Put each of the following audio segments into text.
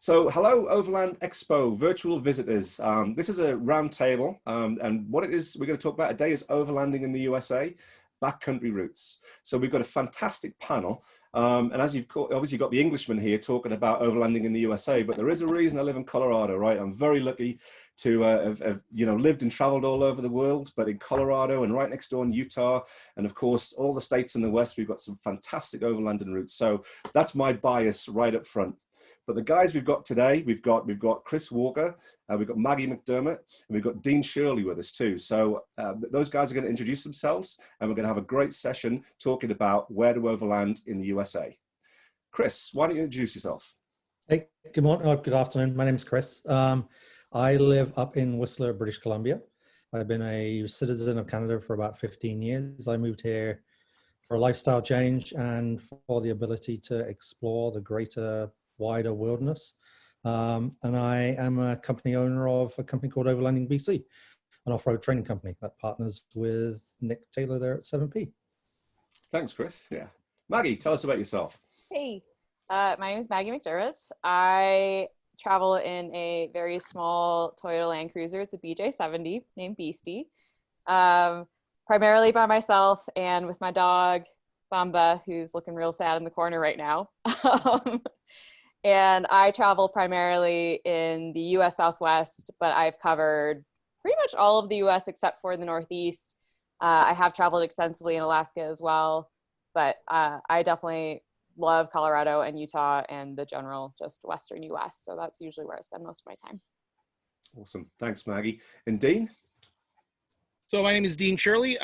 So, hello, Overland Expo virtual visitors. This is a roundtable, and what it is we're going to talk about today is overlanding in the USA, backcountry routes. So we've got a fantastic panel, and as you've obviously got the Englishman here talking about overlanding in the USA, but there is a reason I live in Colorado, right? I'm very lucky to have lived and traveled all over the world, but in Colorado and right next door in Utah, and of course all the states in the West, we've got some fantastic overlanding routes. So that's my bias right up front. But the guys we've got today, we've got Chris Walker, we've got Maggie McDermut, and we've got Dean Shirley with us too. So those guys are going to introduce themselves, and we're going to have a great session talking about where to overland in the USA. Chris, why don't you introduce yourself? Hey, good morning, or good afternoon. My name is Chris. I live up in Whistler, British Columbia. I've been a citizen of Canada for about 15 years. I moved here for a lifestyle change and for the ability to explore the greater wider wilderness. And I am a company owner of a company called Overlanding BC, an off-road training company that partners with Nick Taylor there at 7P. Thanks, Chris. Yeah. Maggie, tell us about yourself. Hey, my name is Maggie McDermut. I travel in a very small Toyota Land Cruiser. It's a BJ70 named Beastie, primarily by myself and with my dog, Bamba, who's looking real sad in the corner right now. And I travel primarily in the U.S. Southwest, but I've covered pretty much all of the U.S. except for the Northeast. I have traveled extensively in Alaska as well, but I definitely love Colorado and Utah and the general just Western U.S. So that's usually where I spend most of my time. Awesome. Thanks, Maggie. And Dean? So my name is Dean Shirley,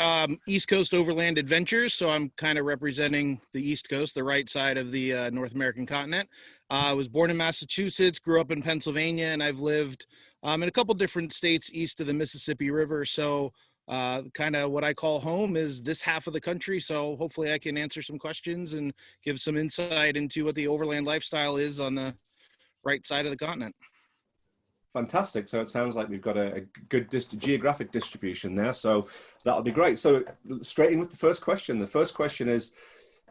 East Coast Overland Adventures. So I'm kind of representing the East Coast, the right side of the North American continent. I was born in Massachusetts, grew up in Pennsylvania, and I've lived in a couple different states east of the Mississippi River. So kind of what I call home is this half of the country. So hopefully I can answer some questions and give some insight into what the overland lifestyle is on the right side of the continent. Fantastic. So it sounds like we've got a good geographic distribution there. So that'll be great. So straight in with the first question. The first question is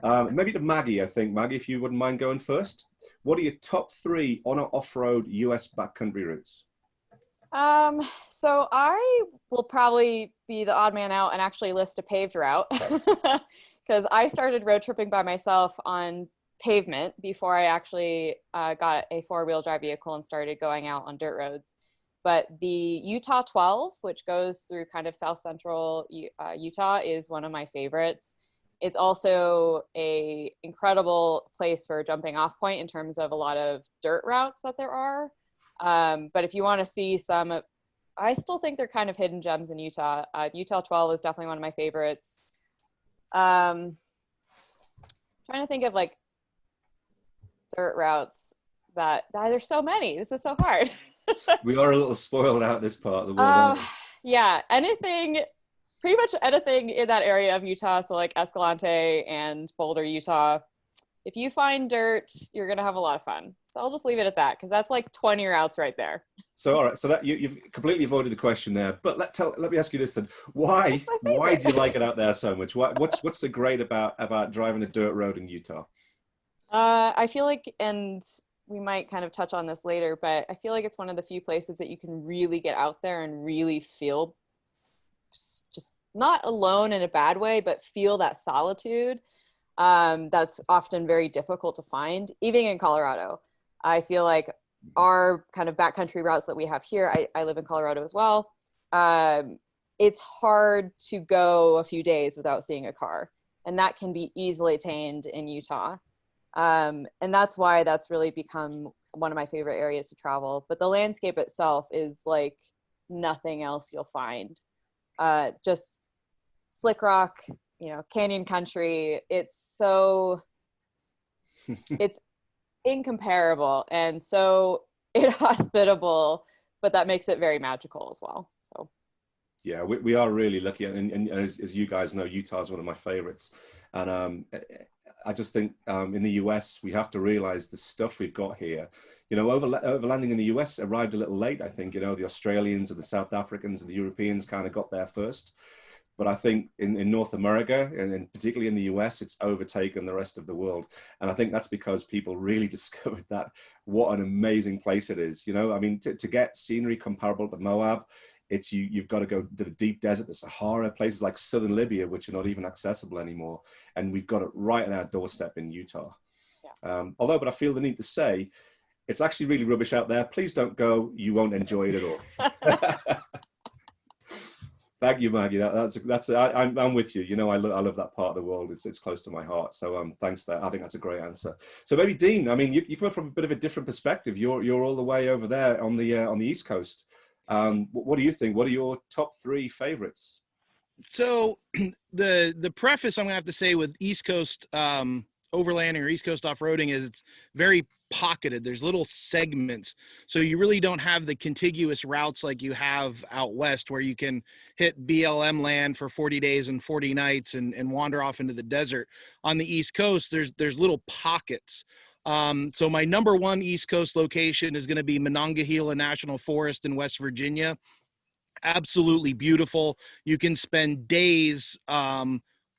maybe to Maggie, I think. Maggie, if you wouldn't mind going first. What are your top 3 on or off-road US backcountry routes? So I will probably be the odd man out and actually list a paved route because I started road tripping by myself on pavement before I actually got a 4-wheel drive vehicle and started going out on dirt roads. But the Utah 12, which goes through kind of south central Utah, is one of my favorites. It's also a incredible place for a jumping off point in terms of a lot of dirt routes that there are. But if you want to see some, I still think they're kind of hidden gems in Utah. Utah 12 is definitely one of my favorites. Trying to think of like dirt routes that there's so many. This is so hard. We are a little spoiled out this part of the world. Yeah, pretty much anything in that area of Utah. So like Escalante and Boulder, Utah. If you find dirt, you're going to have a lot of fun. So I'll just leave it at that because that's like 20 routes right there. So, all right. So that you've completely avoided the question there. But let me ask you this then. Why do you like it out there so much? What's the great about driving a dirt road in Utah? I feel like, and we might kind of touch on this later, but I feel like it's one of the few places that you can really get out there and really feel just not alone in a bad way, but feel that solitude. That's often very difficult to find, even in Colorado. I feel like our kind of backcountry routes that we have here, I live in Colorado as well. It's hard to go a few days without seeing a car, and that can be easily attained in Utah. And that's why that's really become one of my favorite areas to travel. But the landscape itself is like nothing else you'll find. Just slick rock, canyon country. It's incomparable and so inhospitable, but that makes it very magical as well. So yeah, we are really lucky, and as you guys know, Utah is one of my favorites. And I just think in the US we have to realize the stuff we've got here. Overlanding in the US arrived a little late. I think the Australians and the South Africans and the Europeans kind of got there first. But I think in North America, and particularly in the US, it's overtaken the rest of the world. And I think that's because people really discovered that what an amazing place it is. You know, I mean, to get scenery comparable to Moab, it's you've got to go to the deep desert, the Sahara, places like southern Libya, which are not even accessible anymore. And we've got it right on our doorstep in Utah. Yeah. But I feel the need to say, it's actually really rubbish out there. Please don't go. You won't enjoy it at all. Thank you, Maggie. I'm with you. You know, I love that part of the world. It's close to my heart. So thanks there. I think that's a great answer. So maybe Dean, I mean, you come from a bit of a different perspective. You're all the way over there on the East Coast. What do you think? What are your top 3 favorites? So the preface I'm gonna have to say with East Coast overlanding or East Coast off-roading is it's very pocketed. There's little segments. So you really don't have the contiguous routes like you have out west where you can hit BLM land for 40 days and 40 nights and wander off into the desert. On the East Coast, there's little pockets. So my number 1 East Coast location is going to be Monongahela National Forest in West Virginia. Absolutely beautiful. You can spend days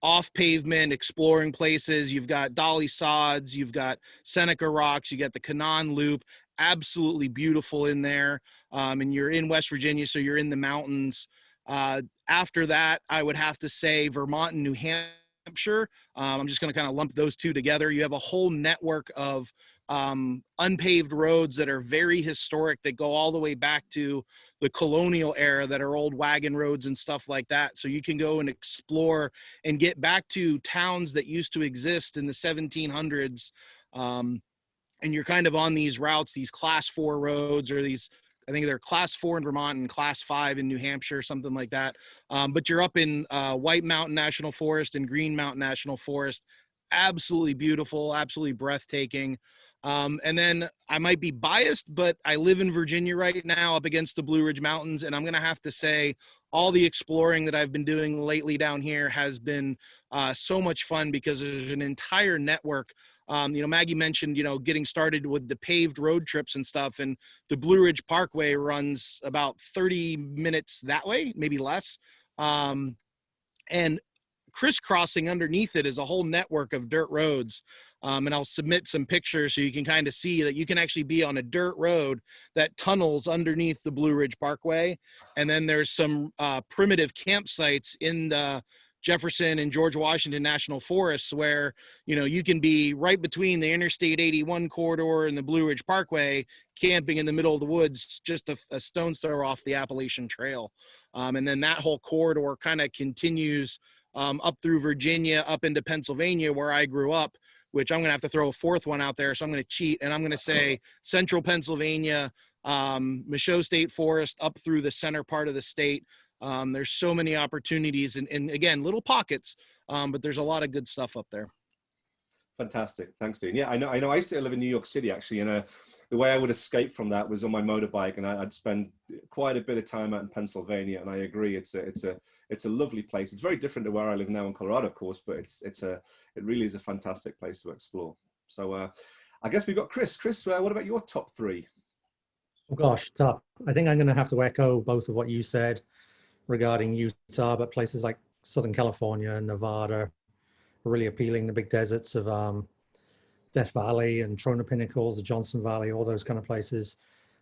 off pavement exploring places. You've got Dolly Sods, you've got Seneca Rocks, you got the Canaan Loop. Absolutely beautiful in there. And you're in West Virginia, so you're in the mountains. After that, I would have to say Vermont and New Hampshire. I'm just going to kind of lump those 2 together. You have a whole network of unpaved roads that are very historic that go all the way back to the colonial era, that are old wagon roads and stuff like that. So you can go and explore and get back to towns that used to exist in the 1700s. And you're kind of on these routes, these class 4 roads, or these, I think they're class 4 in Vermont and class 5 in New Hampshire, something like that. But you're up in White Mountain National Forest and Green Mountain National Forest. Absolutely beautiful, absolutely breathtaking. And then I might be biased, but I live in Virginia right now up against the Blue Ridge Mountains. And I'm going to have to say all the exploring that I've been doing lately down here has been so much fun because there's an entire network. Maggie mentioned, getting started with the paved road trips and stuff. And the Blue Ridge Parkway runs about 30 minutes that way, maybe less. And crisscrossing underneath it is a whole network of dirt roads. And I'll submit some pictures so you can kind of see that you can actually be on a dirt road that tunnels underneath the Blue Ridge Parkway. And then there's some primitive campsites in the Jefferson and George Washington National Forests where, you can be right between the Interstate 81 corridor and the Blue Ridge Parkway, camping in the middle of the woods, just a stone's throw off the Appalachian Trail. And then that whole corridor kind of continues up through Virginia, up into Pennsylvania, where I grew up, which I'm going to have to throw a 4th one out there. So I'm going to cheat, and I'm going to say central Pennsylvania, Michaud State Forest, up through the center part of the state. There's so many opportunities and again, little pockets, but there's a lot of good stuff up there. Fantastic. Thanks, Dean. Yeah, I know. I used to live in New York City, actually, and the way I would escape from that was on my motorbike, and I'd spend quite a bit of time out in Pennsylvania. And I agree, it's a lovely place. It's very different to where I live now in Colorado, of course, but it really is a fantastic place to explore. So I guess we've got Chris. Chris, what about your top 3? Oh gosh, tough. I think I'm going to have to echo both of what you said regarding Utah, but places like Southern California and Nevada are really appealing. The big deserts of Death Valley and Trona Pinnacles, the Johnson Valley, all those kind of places.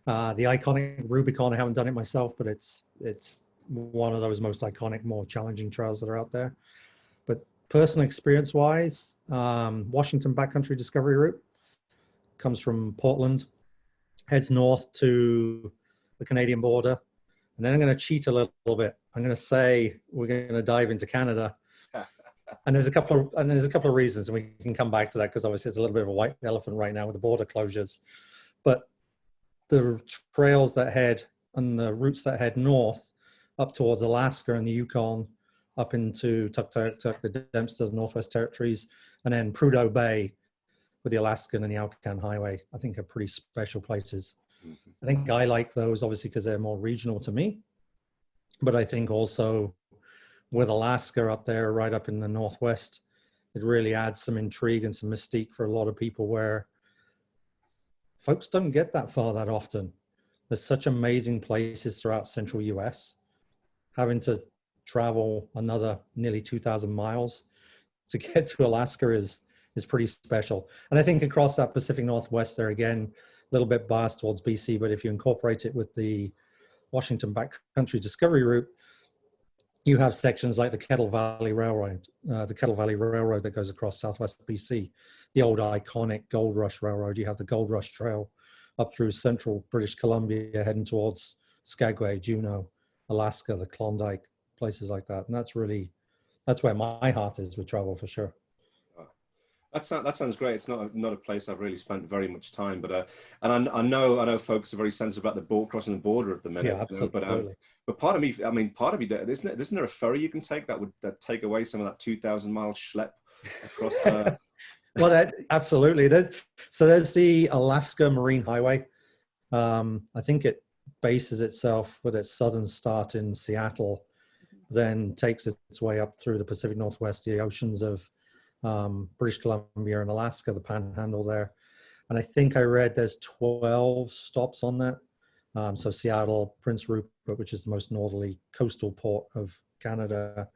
The iconic Rubicon, I haven't done it myself, but it's one of those most iconic, more challenging trails that are out there. But personal experience wise, Washington Backcountry Discovery Route comes from Portland, heads north to the Canadian border. And then I'm going to cheat a little bit. I'm going to say we're going to dive into Canada. And there's a couple of reasons, and we can come back to that because obviously it's a little bit of a white elephant right now with the border closures. But the trails that head and the routes that head north up towards Alaska and the Yukon, up into Tuktoyaktuk, the Dempster, the Northwest Territories, and then Prudhoe Bay with the Alaskan and the Alcan Highway, I think are pretty special places. I think I like those obviously because they're more regional to me. But I think also with Alaska up there, right up in the Northwest, it really adds some intrigue and some mystique for a lot of people where folks don't get that far that often. There's such amazing places throughout central US. Having to travel another nearly 2,000 miles to get to Alaska is pretty special. And I think across that Pacific Northwest there, again, a little bit biased towards BC, but if you incorporate it with the Washington backcountry discovery route, you have sections like the Kettle Valley Railroad, that goes across southwest BC, the old iconic Gold Rush Railroad. You have the Gold Rush Trail up through central British Columbia, heading towards Skagway, Juneau, Alaska, the Klondike, places like that. And that's where my heart is with travel, for sure. That sounds great. It's not a place I've really spent very much time, but and I know folks are very sensitive about crossing the border at the minute. Yeah, absolutely. You know, but part of me, isn't there a ferry you can take that would take away some of that 2,000-mile schlep across? Well, absolutely. So there's the Alaska Marine Highway. I think it bases itself with its southern start in Seattle, then takes its way up through the Pacific Northwest, the oceans of British Columbia and Alaska, the panhandle there. And I think I read there's 12 stops on that. So Seattle, Prince Rupert, which is the most northerly coastal port of Canada.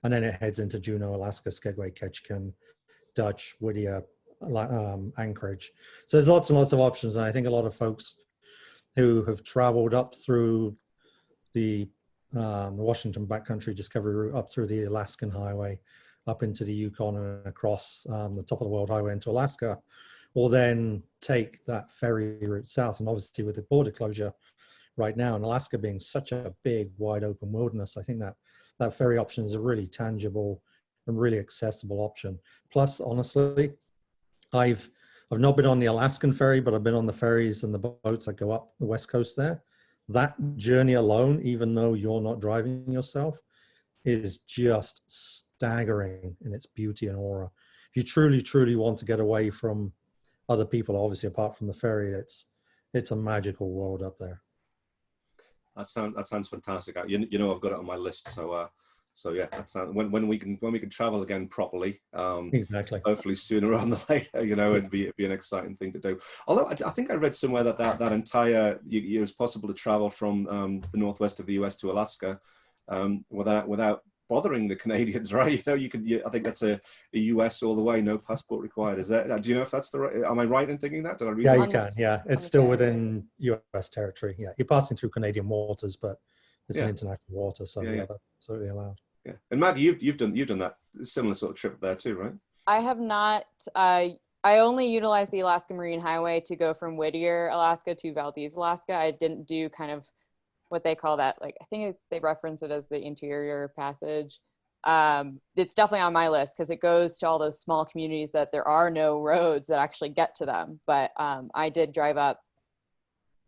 And then it heads into Juneau, Alaska, Skagway, Ketchikan, Dutch, Whittier, Anchorage. So there's lots and lots of options. And I think a lot of folks who have traveled up through the Washington backcountry discovery route, up through the Alaskan Highway, up into the Yukon and across the top of the World Highway into Alaska, will then take that ferry route south. And obviously with the border closure right now, and Alaska being such a big, wide open wilderness, I think that ferry option is a really tangible and really accessible option. Plus, honestly, I've not been on the Alaskan ferry, but I've been on the ferries and the boats that go up the West Coast there. That journey alone, even though you're not driving yourself, is just staggering in its beauty and aura. If you truly, truly want to get away from other people, obviously apart from the ferry, it's a magical world up there. That sounds fantastic. You know, I've got it on my list. So yeah, that sounds, when we can travel again properly, exactly. Hopefully sooner rather than later. You know, it'd be an exciting thing to do. Although I think I read somewhere that entire it was possible to travel from the northwest of the US to Alaska without bothering the Canadians, right? You know, I think that's a US all the way, no passport required. Is that? Do you know if that's the right? Am I right in thinking that? Did I read Yeah, that? you can. Yeah, it's still within US territory. Yeah, you're passing through Canadian waters, but it's an international water, so yeah, that's absolutely allowed. Yeah, and Maggie, you've done that similar sort of trip there too, right? I have not. I only utilized the Alaska Marine Highway to go from Whittier, Alaska to Valdez, Alaska. I didn't do kind of what they call that, like I think they reference it as the interior passage. It's definitely on my list because it goes to all those small communities that there are no roads that actually get to them. But I did drive up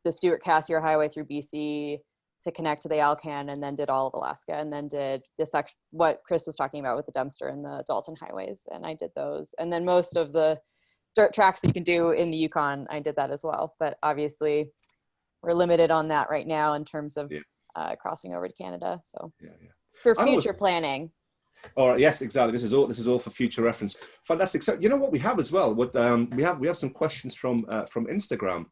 the Stewart-Cassiar Highway through BC to connect to the Alcan, and then did all of Alaska, and then did this section, what Chris was talking about with the Dempster and the Dalton highways, and I did those. And then most of the dirt tracks you can do in the Yukon, I did that as well. But obviously we're limited on that right now in terms of crossing over to Canada. So for future planning. All right. Yes, exactly. This is all for future reference. Fantastic. So you know what we have as well? What we have some questions from Instagram.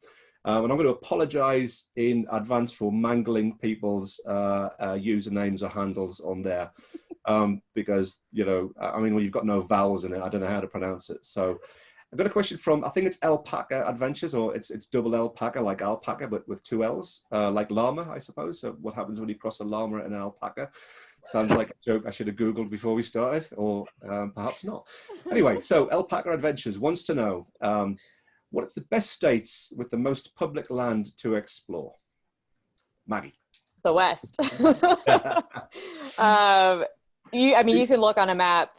And I'm going to apologize in advance for mangling people's usernames or handles on there because, you know, I mean, when you've got no vowels in it, I don't know how to pronounce it. So I've got a question from, I think it's Alpaca Adventures, or it's double alpaca, like alpaca, but with two L's, like llama, I suppose. So what happens when you cross a llama and an alpaca? Sounds like a joke I should have Googled before we started, or perhaps not. Anyway, so Alpaca Adventures wants to know, what is the best states with the most public land to explore? Maggie. The West. You can look on a map.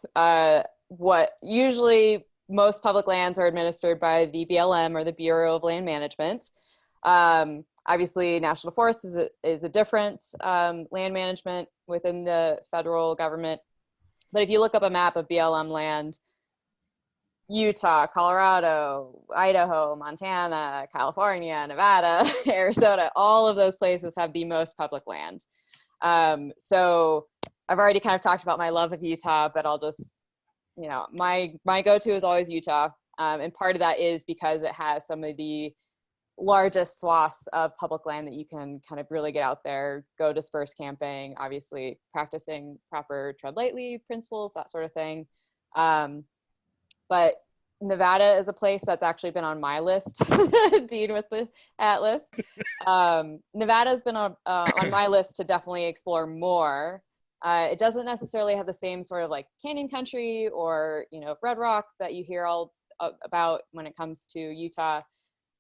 What usually most public lands are administered by the BLM, or the Bureau of Land Management. Obviously, national forest is a different land management within the federal government. But if you look up a map of BLM land, Utah, Colorado, Idaho, Montana, California, Nevada, Arizona, all of those places have the most public land. So I've already kind of talked about my love of Utah, but I'll just, you know, my go-to is always Utah. And part of that is because it has some of the largest swaths of public land that you can kind of really get out there, go disperse camping, obviously practicing proper tread lightly principles, that sort of thing. But Nevada is a place that's actually been on my list, Dean with the Atlas. Nevada's been on my list to definitely explore more. It doesn't necessarily have the same sort of like canyon country or, you know, red rock that you hear all about when it comes to Utah,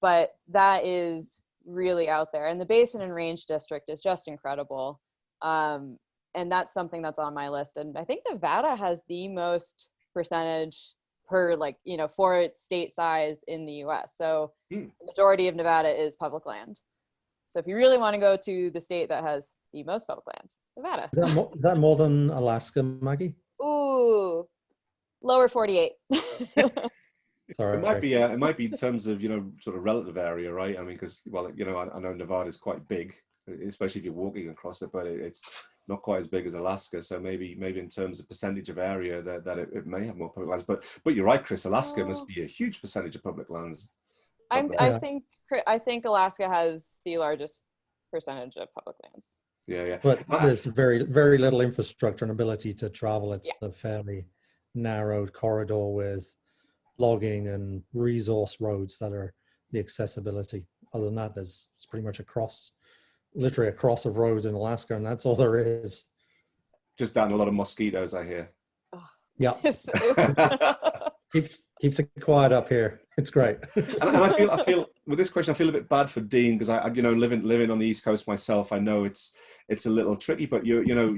but that is really out there. And the Basin and Range District is just incredible. And that's something that's on my list. And I think Nevada has the most percentage per, like, you know, for its state size in the US. So the majority of Nevada is public land. So if you really want to go to the state that has the most public land, Nevada. Is that more than Alaska, Maggie? Ooh, lower 48. Sorry. It might be in terms of, you know, sort of relative area, right? I mean, because, well, you know, I know Nevada is quite big, especially if you're walking across it, but it's not quite as big as Alaska. So maybe in terms of percentage of area that it may have more public lands. But you're right, Chris. Alaska must be a huge percentage of public lands. I think Alaska has the largest percentage of public lands. Yeah. But there's very, very little infrastructure and ability to travel. It's a fairly narrowed corridor with logging and resource roads that are the accessibility. Other than that, it's pretty much literally a cross of roads in Alaska, and that's all there is. Just down a lot of mosquitoes, I hear. Yeah. keeps it quiet up here. It's great. and I feel with this question, I feel a bit bad for Dean, because I you know, living on the East Coast myself, I know it's a little tricky, but you know,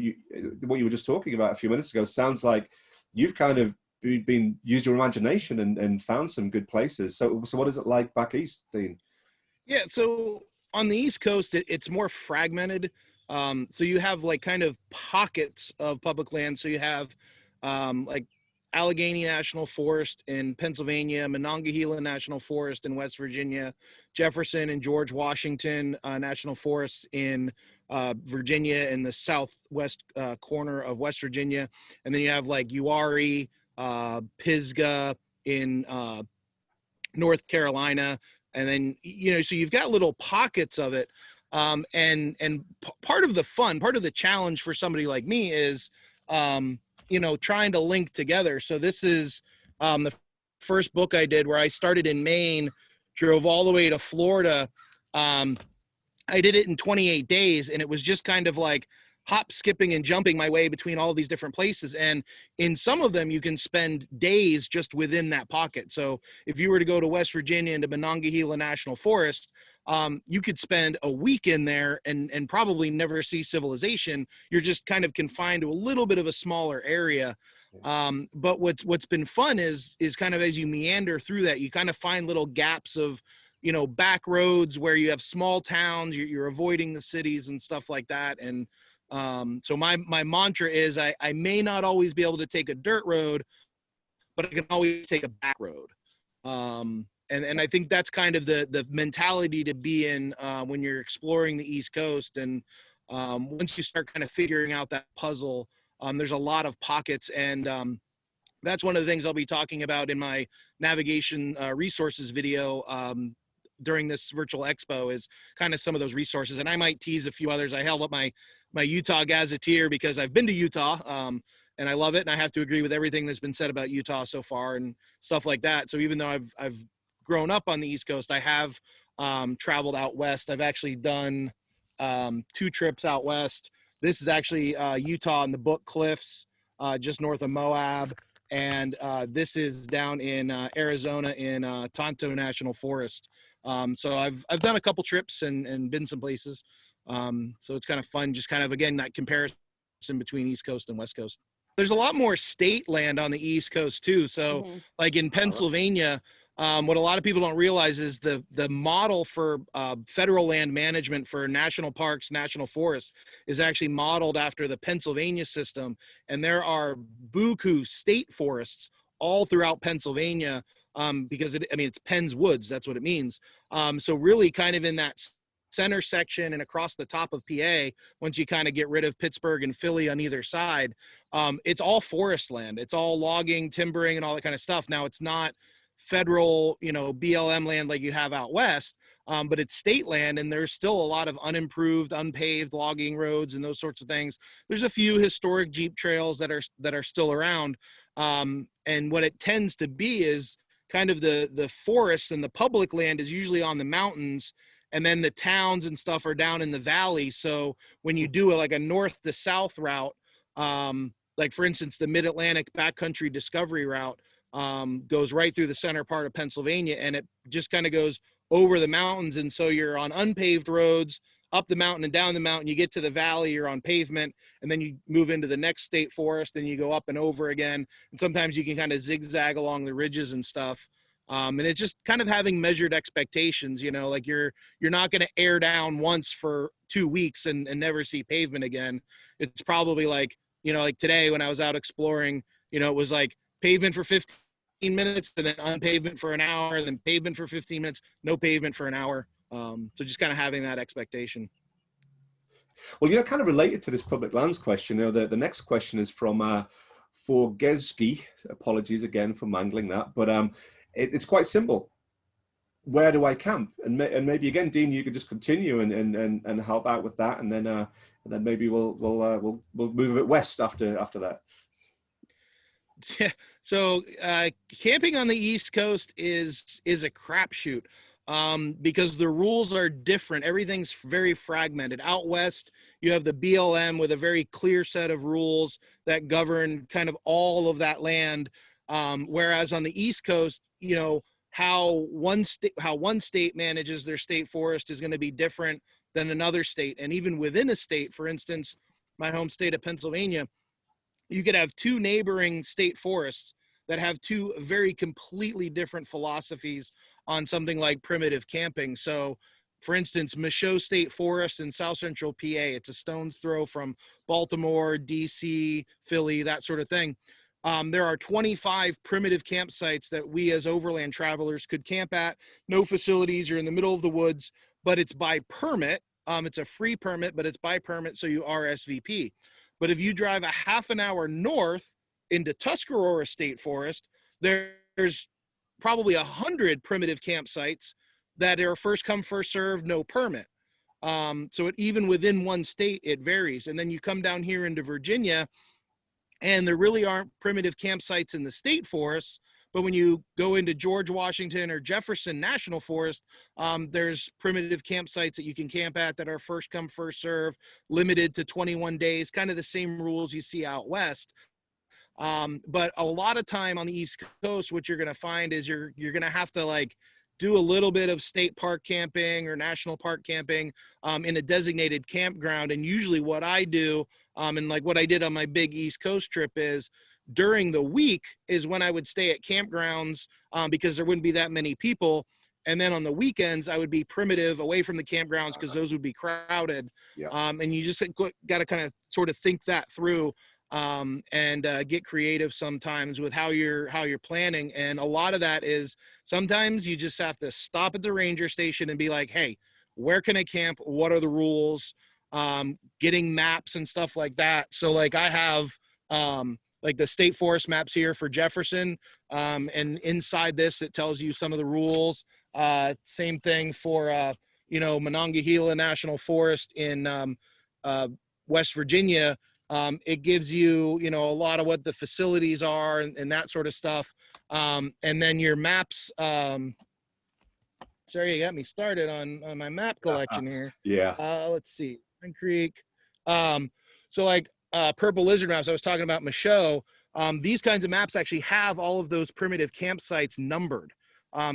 what you were just talking about a few minutes ago sounds like you've kind of used your imagination and found some good places. So what is it like back east, Dean? Yeah, so on the East Coast, it's more fragmented. So you have like kind of pockets of public land. So you have like Allegheny National Forest in Pennsylvania, Monongahela National Forest in West Virginia, Jefferson and George Washington National Forests in Virginia in the southwest corner of West Virginia. And then you have like Uwharrie, Pisgah in North Carolina. And then, you know, so you've got little pockets of it. And part of the fun, part of the challenge for somebody like me is, you know, trying to link together. So this is the first book I did, where I started in Maine, drove all the way to Florida. I did it in 28 days, and it was just kind of like hop, skipping, and jumping my way between all of these different places. And in some of them, you can spend days just within that pocket. So if you were to go to West Virginia into Monongahela National Forest, you could spend a week in there and probably never see civilization. You're just kind of confined to a little bit of a smaller area. But what's been fun is kind of, as you meander through that, you kind of find little gaps of, you know, back roads where you have small towns, you're avoiding the cities and stuff like that. And so my mantra is I may not always be able to take a dirt road, but I can always take a back road. And I think that's kind of the mentality to be in when you're exploring the East Coast. And once you start kind of figuring out that puzzle, there's a lot of pockets. And that's one of the things I'll be talking about in my navigation resources video during this virtual expo, is kind of some of those resources. And I might tease a few others. I held up my Utah Gazetteer because I've been to Utah and I love it. And I have to agree with everything that's been said about Utah so far and stuff like that. So even though I've grown up on the East Coast, I have traveled out west. I've actually done 2 trips out west. This is actually Utah in the Book Cliffs, just north of Moab. And this is down in Arizona in Tonto National Forest. So I've done a couple trips and been some places. So it's kind of fun, just kind of, again, that comparison between East Coast and West Coast. There's a lot more state land on the East Coast too. So like in Pennsylvania, what a lot of people don't realize is the model for federal land management for national parks, national forests is actually modeled after the Pennsylvania system. And there are buku state forests all throughout Pennsylvania because it's Penn's Woods. That's what it means. So really kind of in that center section and across the top of PA, once you kind of get rid of Pittsburgh and Philly on either side, it's all forest land. It's all logging, timbering, and all that kind of stuff. Now it's not federal, BLM land like you have out west, but it's state land, and there's still a lot of unimproved, unpaved logging roads and those sorts of things. There's a few historic Jeep trails that are still around, and what it tends to be is kind of the forests, and the public land is usually on the mountains, and then the towns and stuff are down in the valley. So when you do like a north to south route, like for instance, the Mid-Atlantic Backcountry Discovery Route goes right through the center part of Pennsylvania, and it just kind of goes over the mountains. And so you're on unpaved roads, up the mountain and down the mountain. You get to the valley, you're on pavement, and then you move into the next state forest, and you go up and over again. And sometimes you can kind of zigzag along the ridges and stuff. And it's just kind of having measured expectations, like you're not going to air down once for 2 weeks and never see pavement again. It's probably like, like today when I was out exploring, it was like pavement for 15 minutes, and then unpavement for an hour, and then pavement for 15 minutes, no pavement for an hour. So just kind of having that expectation. Well, kind of related to this public lands question, the next question is from Forgeski. Apologies again for mangling that, but it's quite simple. Where do I camp? And maybe again, Dean, you could just continue and help out with that, and then maybe we'll move a bit west after that. Yeah. So camping on the East Coast is a crapshoot, because the rules are different. Everything's very fragmented. Out west, you have the BLM with a very clear set of rules that govern kind of all of that land. Whereas on the East Coast, how one state manages their state forest is going to be different than another state. And even within a state, for instance, my home state of Pennsylvania, you could have two neighboring state forests that have two very completely different philosophies on something like primitive camping. So for instance, Michaud State Forest in South Central PA, it's a stone's throw from Baltimore, DC, Philly, that sort of thing. There are 25 primitive campsites that we as overland travelers could camp at. No facilities, you're in the middle of the woods, but it's by permit. It's a free permit, but it's by permit, so you RSVP. But if you drive a half an hour north into Tuscarora State Forest, there's probably 100 primitive campsites that are first come, first served, no permit. So even within one state, it varies. And then you come down here into Virginia, and there really aren't primitive campsites in the state forests. But when you go into George Washington or Jefferson National Forest, there's primitive campsites that you can camp at that are first come, first serve, limited to 21 days, kind of the same rules you see out west. But a lot of time on the East Coast, what you're going to find is you're going to have to do a little bit of state park camping or national park camping in a designated campground. And usually what I do, and what I did on my big East Coast trip, is during the week is when I would stay at campgrounds because there wouldn't be that many people. And then on the weekends, I would be primitive away from the campgrounds because those would be crowded. Yeah. And you just got to kind of sort of think that through and get creative sometimes with how you're planning. And a lot of that is sometimes you just have to stop at the ranger station and be like, hey, where can I camp? What are the rules? Getting maps and stuff like that. So I have the state forest maps here for Jefferson. And inside this, it tells you some of the rules. Same thing for, Monongahela National Forest in West Virginia. It gives you, a lot of what the facilities are and that sort of stuff. And then your maps, sorry, you got me started on my map collection here. Yeah. Let's see, Pine Creek. Purple Lizard maps, I was talking about Michaud. These kinds of maps actually have all of those primitive campsites numbered.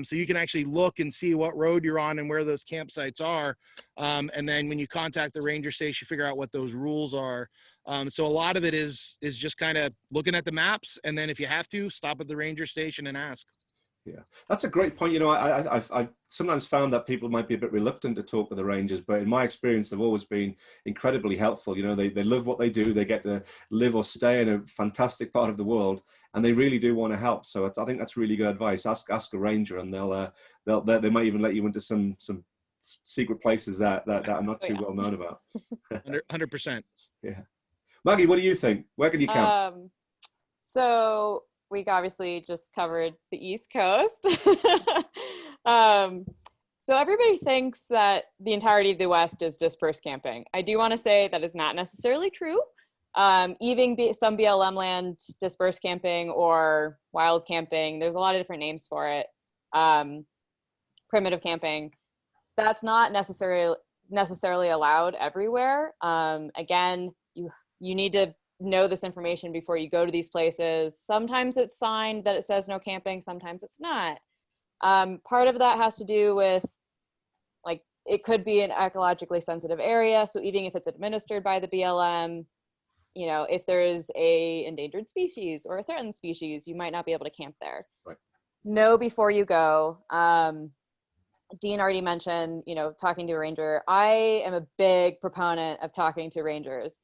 So you can actually look and see what road you're on and where those campsites are. And then when you contact the ranger station, figure out what those rules are. So a lot of it is just kind of looking at the maps. And then if you have to, stop at the ranger station and ask. Yeah, that's a great point. I've sometimes found that people might be a bit reluctant to talk with the rangers, but in my experience, they've always been incredibly helpful. They love what they do. They get to live or stay in a fantastic part of the world, and they really do want to help. So I think that's really good advice. Ask a ranger, and they might even let you into some secret places that are not too well known about. 100%. Yeah, Maggie, what do you think? Where can you camp? So we obviously just covered the East Coast. So everybody thinks that the entirety of the West is dispersed camping. I do want to say that is not necessarily true. Even some BLM land dispersed camping or wild camping, there's a lot of different names for it. Primitive camping, that's not necessarily allowed everywhere. Again, you need to know this information before you go to these places. Sometimes it's signed that it says no camping, sometimes it's not. Part of that has to do with, like, it could be an ecologically sensitive area. So even if it's administered by the BLM, you know, if there is a endangered species or a threatened species, you might not be able to camp there. Right. Know before you go. Dean already mentioned, you know, talking to a ranger. I am a big proponent of talking to rangers.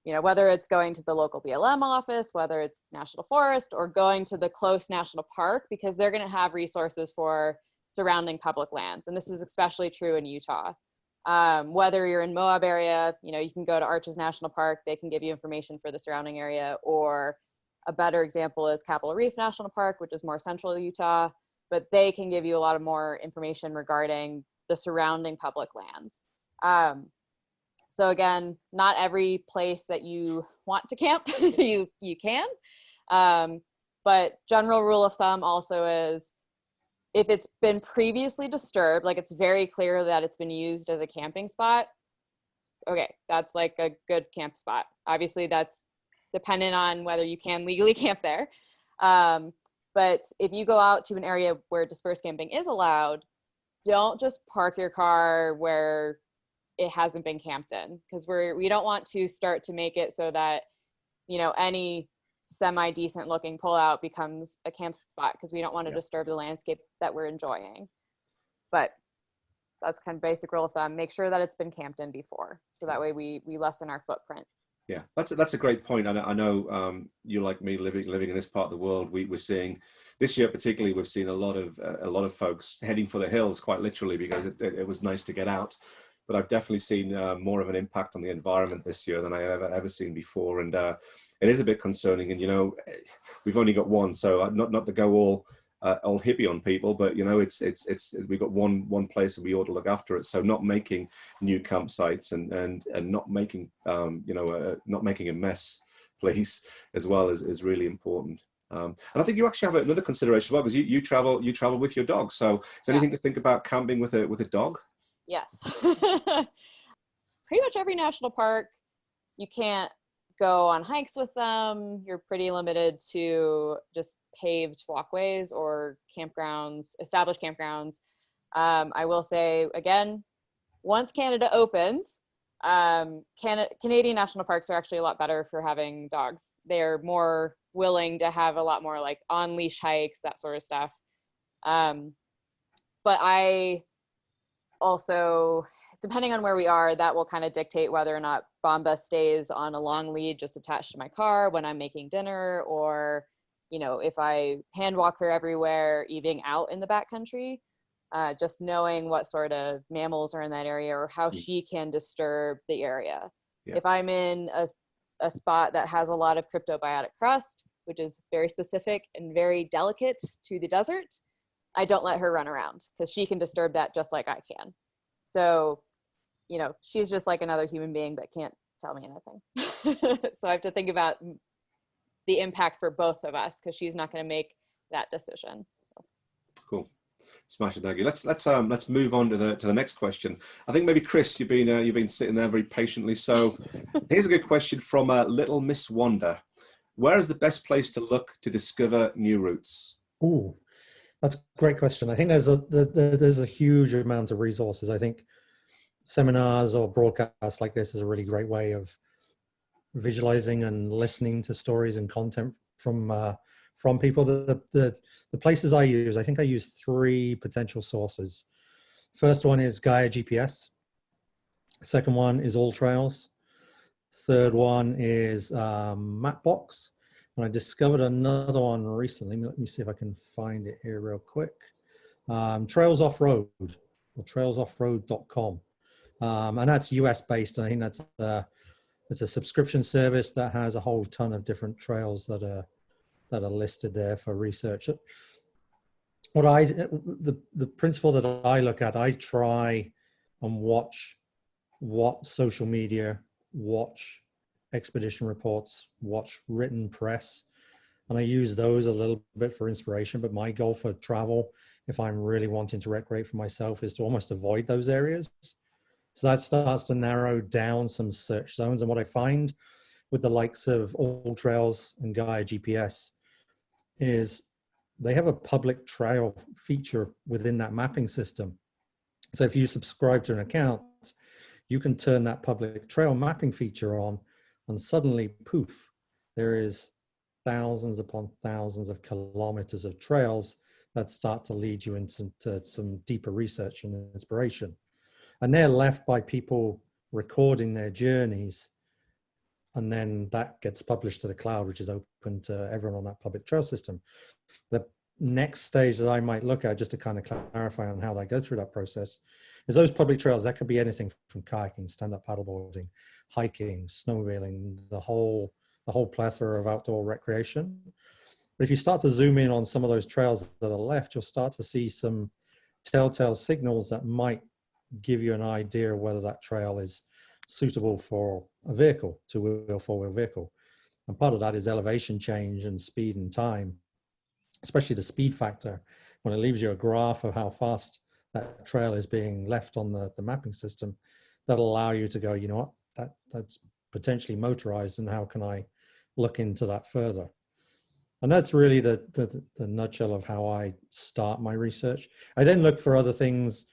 You know, whether it's going to the local BLM office, whether it's national forest, or going to the close national park, because they're going to have resources for surrounding public lands. And this is especially true in Utah. Whether you're in Moab area, you know, you can go to Arches National Park. They can give you information for the surrounding area. Or a better example is Capitol Reef National Park, which is more central Utah, but they can give you a lot of more information regarding the surrounding public lands. So again, not every place that you want to camp, you can. But general rule of thumb also is, if it's been previously disturbed, like it's very clear that it's been used as a camping spot, okay, that's like a good camp spot. Obviously, that's dependent on whether you can legally camp there. But if you go out to an area where dispersed camping is allowed, don't just park your car where it hasn't been camped in, because we don't want to start to make it so that, you know, any semi-decent looking pullout becomes a camp spot, because we don't want to disturb the landscape that we're enjoying. But that's kind of basic rule of thumb. Make sure that it's been camped in before, so that way we lessen our footprint. Yeah, that's a great point. I know you, like me, living in this part of the world, we're seeing this year particularly, we've seen a lot of folks heading for the hills, quite literally, because it was nice to get out. But I've definitely seen more of an impact on the environment this year than I ever seen before, and it is a bit concerning. And you know, we've only got one, so not to go all hippie on people, but you know, it's we've got one place and we ought to look after it. So not making new campsites and not making not making a mess, please, as well, is really important. And I think you actually have another consideration as well, because you travel with your dog. So is there anything to think about camping with a dog? Yes. Pretty much every national park, you can't go on hikes with them. You're pretty limited to just paved walkways or campgrounds, established campgrounds. I will say, again, once Canada opens, Canadian national parks are actually a lot better for having dogs. They're more willing to have a lot more like on-leash hikes, that sort of stuff. But I also, depending on where we are, that will kind of dictate whether or not Bomba stays on a long lead just attached to my car when I'm making dinner, or, you know, if I hand walk her everywhere, even out in the backcountry, just knowing what sort of mammals are in that area or how she can disturb the area. Yeah. If I'm in a spot that has a lot of cryptobiotic crust, which is very specific and very delicate to the desert, I don't let her run around, because she can disturb that just like I can. So, you know, she's just like another human being, but can't tell me anything. So I have to think about the impact for both of us, because she's not going to make that decision. So. Cool. Smashing, thank you. Let's move on to the next question. I think maybe Chris, you've been sitting there very patiently. So here's a good question from Little Miss Wanda. Where is the best place to look to discover new routes? Ooh. That's a great question. I think there's a huge amount of resources. I think seminars or broadcasts like this is a really great way of visualizing and listening to stories and content from people. The places I think I use 3 potential sources. First one is Gaia GPS. Second one is All Trails. Third one is Mapbox. And I discovered another one recently. Let me see if I can find it here real quick. Trails Off Road, or trailsoffroad.com. And that's US based. And I think it's a subscription service that has a whole ton of different trails that are listed there for research. the principle that I look at, I try and watch what social media, watch expedition reports, watch written press, and I use those a little bit for inspiration. But my goal for travel, if I'm really wanting to recreate for myself, is to almost avoid those areas. So that starts to narrow down some search zones. And what I find with the likes of All Trails and Gaia GPS is they have a public trail feature within that mapping system. So if you subscribe to an account, you can turn that public trail mapping feature on, and suddenly, poof, there is thousands upon thousands of kilometers of trails that start to lead you into some deeper research and inspiration. And they're left by people recording their journeys, and then that gets published to the cloud, which is open to everyone on that public trail system. The next stage that I might look at, just to kind of clarify on how I go through that process, is those public trails. That could be anything from kayaking, stand-up paddleboarding, hiking, snowmobiling, the whole plethora of outdoor recreation. But if you start to zoom in on some of those trails that are left, you'll start to see some telltale signals that might give you an idea of whether that trail is suitable for a vehicle, two-wheel, four-wheel vehicle. And part of that is elevation change and speed and time, especially the speed factor, when it leaves you a graph of how fast that trail is being left on the mapping system. That'll allow you to go, you know what, that's potentially motorized, and how can I look into that further? And that's really the nutshell of how I start my research. I then look for other things.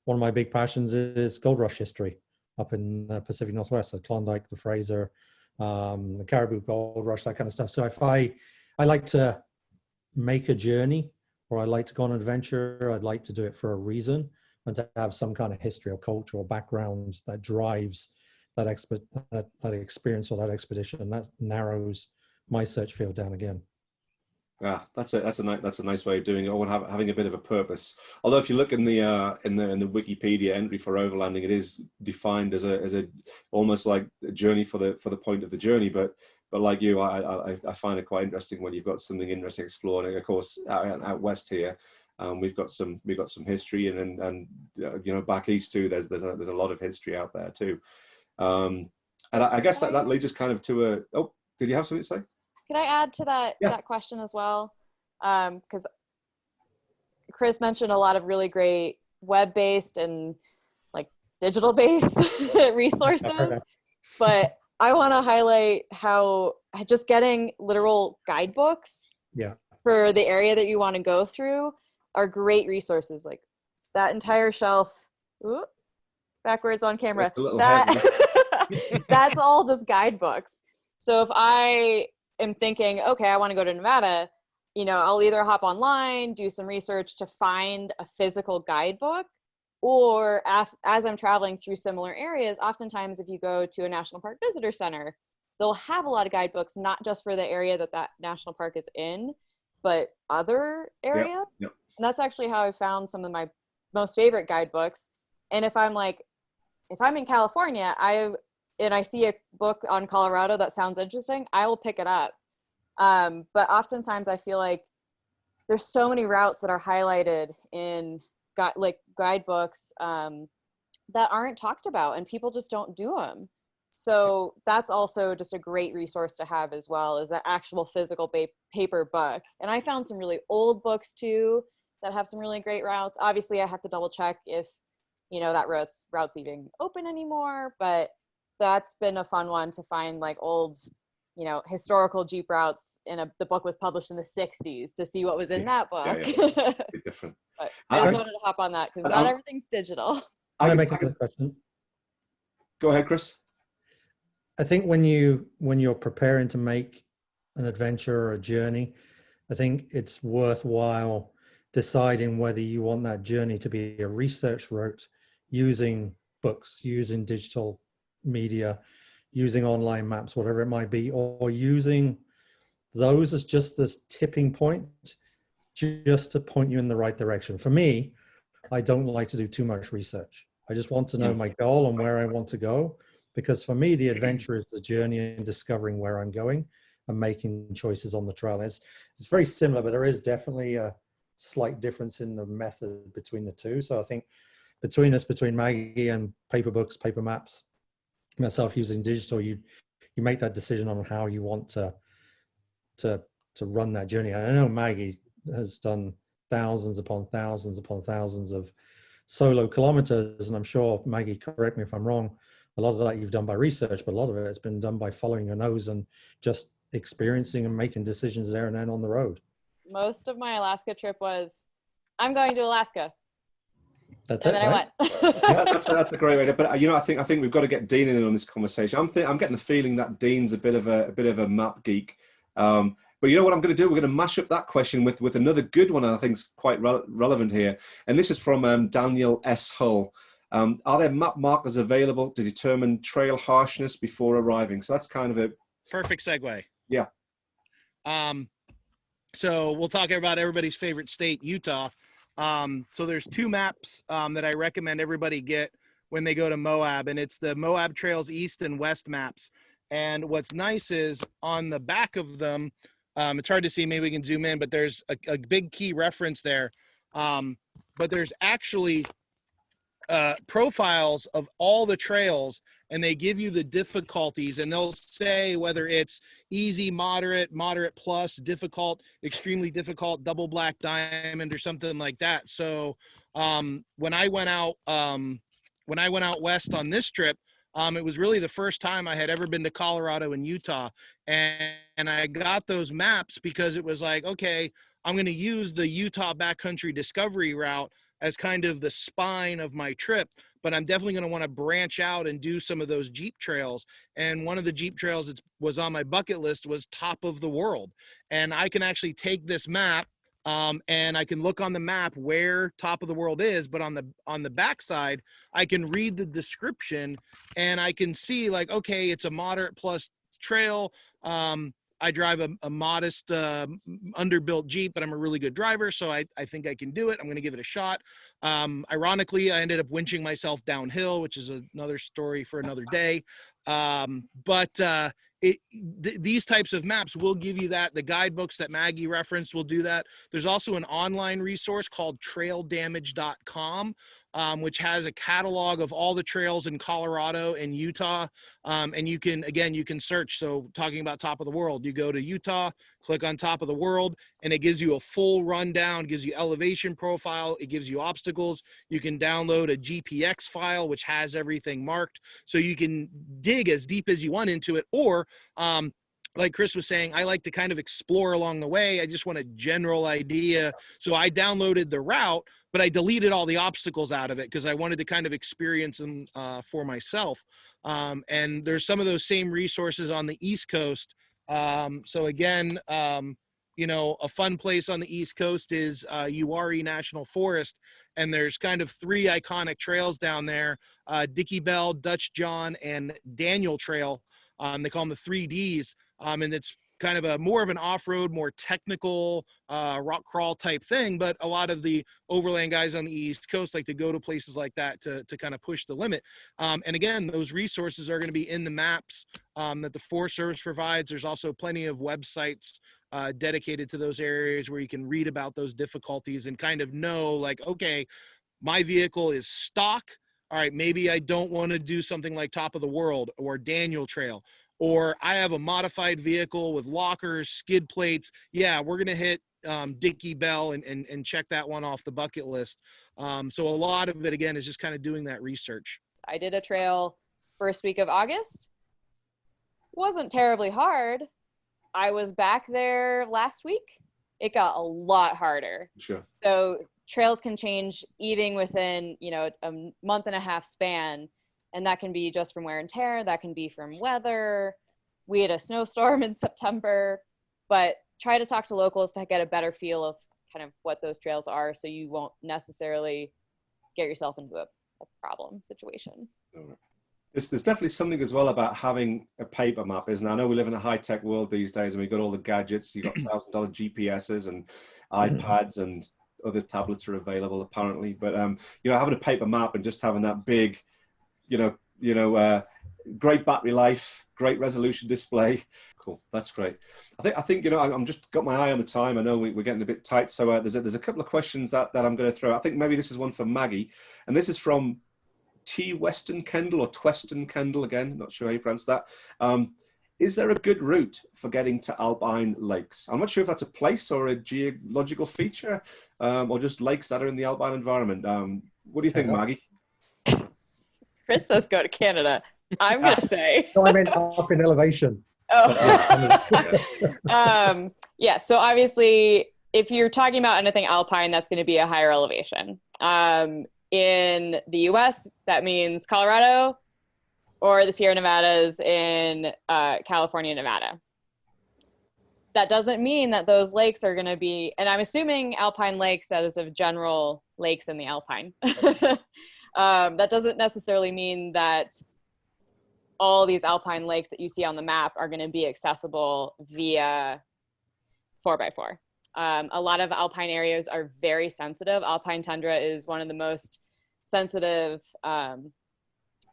One of my big passions is gold rush history up in the Pacific Northwest, the Klondike, the Fraser, the Caribou Gold Rush, that kind of stuff. So if I like to make a journey, or I like to go on an adventure, I'd like to do it for a reason, and to have some kind of history or culture or background that drives that experience or that expedition, and that narrows my search field down again. Ah, that's a nice way of doing it, or having a bit of a purpose. Although if you look in the Wikipedia entry for overlanding, it is defined as a almost like a journey for the point of the journey. But like you, I find it quite interesting when you've got something interesting exploring. Of course, out west here, we've got some history, and you know, back east too. There's a lot of history out there too. And I guess that leads us kind of to a. Oh, did you have something to say? Can I add to that question as well? Because Chris mentioned a lot of really great web-based and like digital-based resources, but I want to highlight how just getting literal guidebooks for the area that you want to go through are great resources. Like that entire shelf, backwards on camera, that's all just guidebooks. So if I am thinking, okay, I want to go to Nevada, you know, I'll either hop online, do some research to find a physical guidebook, or as I'm traveling through similar areas, oftentimes if you go to a national park visitor center, they'll have a lot of guidebooks, not just for the area that national park is in, but other area. Yep. And that's actually how I found some of my most favorite guidebooks. And if I'm in California, and I see a book on Colorado that sounds interesting, I will pick it up. But oftentimes I feel like there's so many routes that are highlighted in guidebooks that aren't talked about, and people just don't do them. So that's also just a great resource to have as well, is that actual physical paper book. And I found some really old books too that have some really great routes. Obviously I have to double check if, you know, that route's even open anymore, but that's been a fun one to find, like old, you know, historical Jeep routes. The book was published in the 60s to see what was in that book. Yeah. Different. But I just wanted to hop on that because not everything's digital. I make a good question. Go ahead, Chris. I think when you're preparing to make an adventure or a journey, I think it's worthwhile deciding whether you want that journey to be a research route using books, using digital media, using online maps, whatever it might be, or using those as just this tipping point, just to point you in the right direction. For me, I don't like to do too much research. I just want to know my goal and where I want to go, because for me, the adventure is the journey and discovering where I'm going and making choices on the trail. It's very similar, but there is definitely a slight difference in the method between the two. So I think between Maggie and paper books, paper maps, myself using digital, you make that decision on how you want to run that journey. And I know Maggie has done thousands upon thousands upon thousands of solo kilometers, and I'm sure, Maggie, correct me if I'm wrong, a lot of that you've done by research, but a lot of it has been done by following your nose and just experiencing and making decisions there and then on the road. Most of my Alaska trip was, I'm going to Alaska. That's and it, then right? I went. Yeah, that's a great way. But I think we've got to get Dean in on this conversation. I'm getting the feeling that Dean's a bit of a map geek. But you know what I'm going to do? We're going to mash up that question with another good one I think is quite relevant here. And this is from Daniel S. Hull. Are there map markers available to determine trail harshness before arriving? So that's kind of a perfect segue. Yeah. So we'll talk about everybody's favorite state, Utah. So there's two maps that I recommend everybody get when they go to Moab, and it's the Moab Trails East and West maps. And what's nice is on the back of them, it's hard to see, maybe we can zoom in, but there's a big key reference there. But there's actually profiles of all the trails, and they give you the difficulties, and they'll say whether it's easy, moderate plus, difficult, extremely difficult, double black diamond, or something like that. So when I went out west on this trip, it was really the first time I had ever been to Colorado and Utah, and I got those maps because it was like, okay, I'm going to use the Utah backcountry discovery route as kind of the spine of my trip, but I'm definitely going to want to branch out and do some of those Jeep trails. And one of the Jeep trails that was on my bucket list was Top of the World. And I can actually take this map and I can look on the map where Top of the World is, but on the backside, I can read the description and I can see like, okay, it's a moderate plus trail. I drive a modest underbuilt Jeep, but I'm a really good driver, so I think I can do it. I'm going to give it a shot. Ironically, I ended up winching myself downhill, which is another story for another day. These types of maps will give you that. The guidebooks that Maggie referenced will do that. There's also an online resource called traildamage.com, which has a catalog of all the trails in Colorado and Utah. And you can search. So talking about Top of the World, you go to Utah, click on Top of the World, and it gives you a full rundown, gives you elevation profile. It gives you obstacles. You can download a GPX file, which has everything marked. So you can dig as deep as you want into it, or like Chris was saying, I like to kind of explore along the way. I just want a general idea. So I downloaded the route, but I deleted all the obstacles out of it because I wanted to kind of experience them for myself. And there's some of those same resources on the East Coast. So again, a fun place on the East Coast is Uwharrie National Forest. And there's kind of three iconic trails down there, Dickie Bell, Dutch John, and Daniel Trail. They call them the 3Ds. And it's kind of more of an off-road, more technical rock crawl type thing. But a lot of the overland guys on the East Coast like to go to places like that to kind of push the limit. And again, those resources are going to be in the maps that the Forest Service provides. There's also plenty of websites dedicated to those areas where you can read about those difficulties and kind of know like, okay, my vehicle is stock. All right, maybe I don't want to do something like Top of the World or Daniel Trail. Or I have a modified vehicle with lockers, skid plates. Yeah, we're going to hit Dickie Bell and check that one off the bucket list. So a lot of it, again, is just kind of doing that research. I did a trail first week of August. Wasn't terribly hard. I was back there last week. It got a lot harder. Sure. So trails can change even within, a month and a half span. And that can be just from wear and tear. That can be from weather. We had a snowstorm in September, but try to talk to locals to get a better feel of kind of what those trails are so you won't necessarily get yourself into a problem situation. There's definitely something as well about having a paper map, isn't there? I know we live in a high-tech world these days and we've got all the gadgets. You've got $1,000 GPSs and iPads and other tablets are available apparently. But, having a paper map and just having that big, great battery life, great resolution display, Cool. That's great. I think, you know, I'm just got my eye on the time. I know we're getting a bit tight. So there's a couple of questions that I'm going to throw. I think maybe this is one for Maggie. And this is from T. Weston Kendall or Tweston Kendall, again, not sure how you pronounce that. Is there a good route for getting to alpine lakes? I'm not sure if that's a place or a geological feature, or just lakes that are in the alpine environment. What do you think, Maggie? Chris says go to Canada. I'm going to say. No, I meant up in elevation. Oh. Yeah, so obviously, if you're talking about anything alpine, that's going to be a higher elevation. In the US, that means Colorado or the Sierra Nevadas in California, Nevada. That doesn't mean that those lakes are going to be, and I'm assuming alpine lakes as of general lakes in the alpine. That doesn't necessarily mean that all these alpine lakes that you see on the map are going to be accessible via 4x4. A lot of alpine areas are very sensitive. Alpine tundra is one of the most sensitive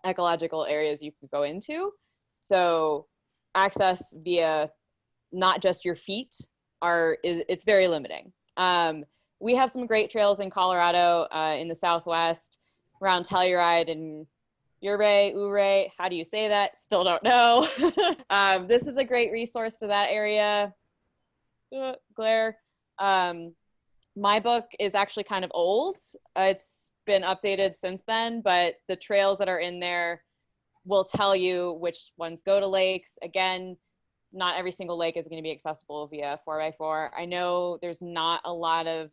ecological areas you can go into. So access via not just your feet it's very limiting. We have some great trails in Colorado, in the Southwest, around Telluride and Ouray, how do you say that? Still don't know. This is a great resource for that area. Glare. My book is actually kind of old. It's been updated since then, but the trails that are in there will tell you which ones go to lakes. Again, not every single lake is going to be accessible via 4x4. I know there's not a lot of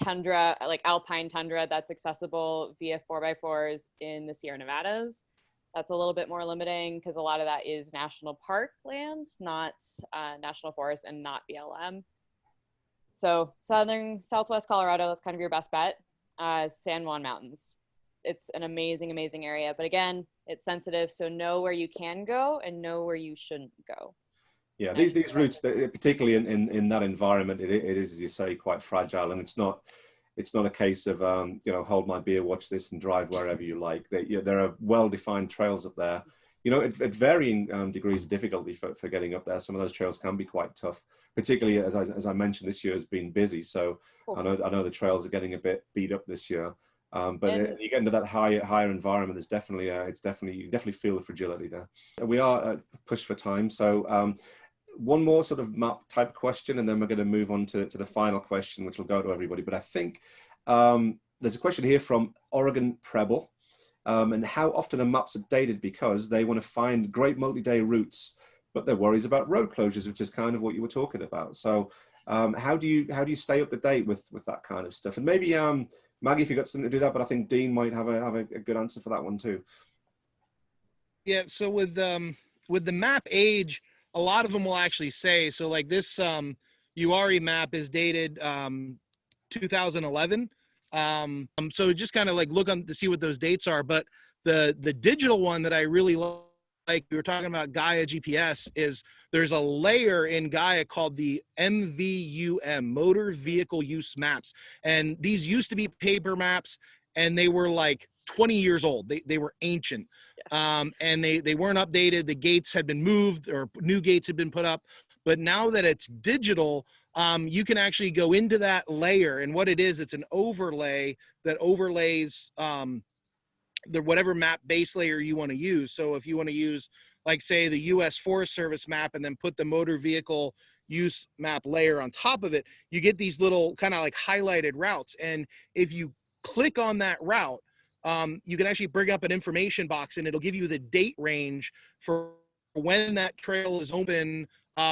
tundra, like alpine tundra, that's accessible via 4x4s in the Sierra Nevadas. That's a little bit more limiting because a lot of that is national park land, not national forest and not BLM. So southwest Colorado, that's kind of your best bet. San Juan Mountains. It's an amazing, amazing area. But again, it's sensitive. So know where you can go and know where you shouldn't go. Yeah, these routes, particularly in that environment, it is, as you say, quite fragile. And it's not a case of, you know, hold my beer, watch this and drive wherever you like. There are well-defined trails up there, you know, at varying degrees of difficulty for getting up there. Some of those trails can be quite tough, particularly as I mentioned, this year has been busy. So cool. I know the trails are getting a bit beat up this year. But you get into that higher environment, there's definitely you definitely feel the fragility there. We are pushed for time, so one more sort of map type question, and then we're going to move on to the final question, which will go to everybody. But I think there's a question here from Oregon Preble, and how often are maps updated because they want to find great multi-day routes, but they're worries about road closures, which is kind of what you were talking about. So how do you stay up to date with that kind of stuff? And maybe Maggie, if you got something to do that, but I think Dean might have a good answer for that one too. Yeah, so with the map age, a lot of them will actually say, so like this URI map is dated 2011. So just kind of like look on to see what those dates are. But the digital one that I really like, we were talking about Gaia GPS, is there's a layer in Gaia called the MVUM, Motor Vehicle Use Maps. And these used to be paper maps, and they were like 20 years old. They were ancient. And they weren't updated. The gates had been moved or new gates had been put up. But now that it's digital, you can actually go into that layer. And what it is, it's an overlay that overlays whatever map base layer you want to use. So if you want to use, like, say, the U.S. Forest Service map and then put the motor vehicle use map layer on top of it, you get these little kind of like highlighted routes. And if you click on that route, you can actually bring up an information box, and it'll give you the date range for when that trail is open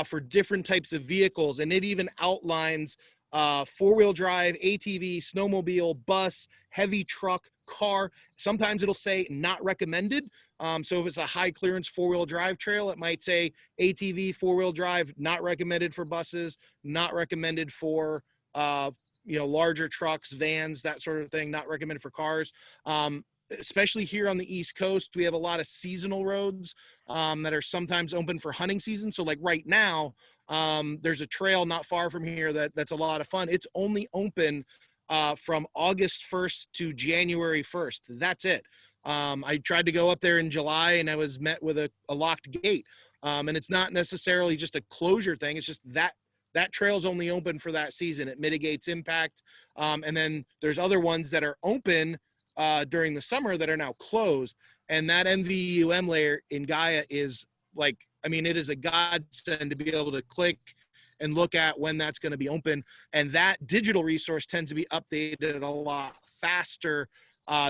for different types of vehicles. And it even outlines four-wheel drive, ATV, snowmobile, bus, heavy truck, car. Sometimes it'll say not recommended. So if it's a high clearance four-wheel drive trail, it might say ATV, four-wheel drive, not recommended for buses, not recommended for larger trucks, vans, that sort of thing, not recommended for cars. Especially here on the East Coast, we have a lot of seasonal roads that are sometimes open for hunting season. So like right now, there's a trail not far from here that's a lot of fun. It's only open from August 1st to January 1st. That's it. I tried to go up there in July and I was met with a locked gate. And it's not necessarily just a closure thing. It's just that trail's only open for that season. It mitigates impact. And then there's other ones that are open during the summer that are now closed. And that MVUM layer in Gaia is like, I mean, it is a godsend to be able to click and look at when that's going to be open. And that digital resource tends to be updated a lot faster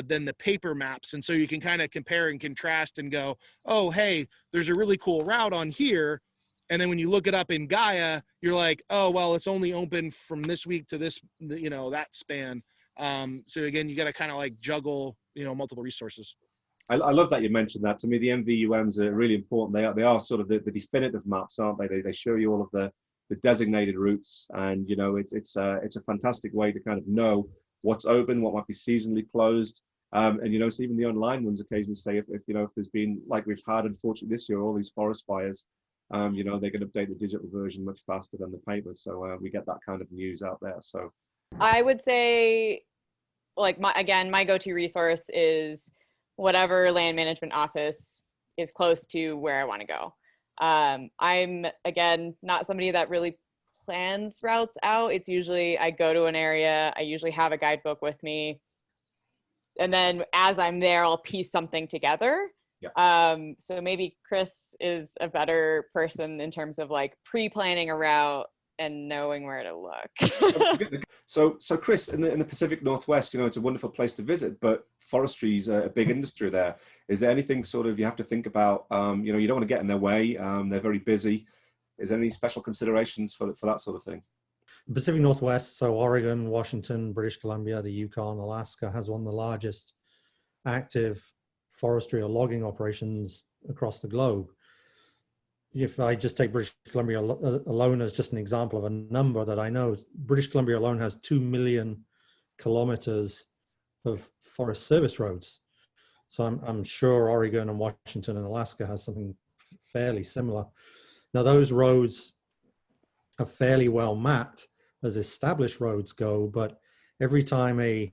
than the paper maps. And so you can kind of compare and contrast and go, oh, hey, there's a really cool route on here. And then when you look it up in Gaia, you're like, oh, well, it's only open from this week to this, that span. So again, you got to kind of like juggle, multiple resources. I love that you mentioned that. To me, the MVUMs are really important. They are sort of the definitive maps, aren't they? They show you all of the designated routes, and it's a fantastic way to kind of know what's open, what might be seasonally closed, and so even the online ones occasionally say if there's been, like we've had unfortunately this year, all these forest fires, they can update the digital version much faster than the paper, so we get that kind of news out there. So I would say, like, my go-to resource is whatever land management office is close to where I want to go. I'm, again, not somebody that really plans routes out. It's usually I go to an area, I usually have a guidebook with me, and then as I'm there, I'll piece something together. Yeah. So maybe Chris is a better person in terms of like pre-planning a route and knowing where to look. So Chris, in the Pacific Northwest, it's a wonderful place to visit, but forestry is a big industry there. Is there anything sort of you have to think about? You don't want to get in their way. They're very busy. Is there any special considerations for that sort of thing? The Pacific Northwest, so Oregon, Washington, British Columbia, the Yukon, Alaska, has one of the largest active forestry or logging operations across the globe. If I just take British Columbia alone as just an example of a number that I know, British Columbia alone has 2 million kilometers of forest service roads. So I'm sure Oregon and Washington and Alaska has something fairly similar. Now those roads are fairly well mapped as established roads go, but every time a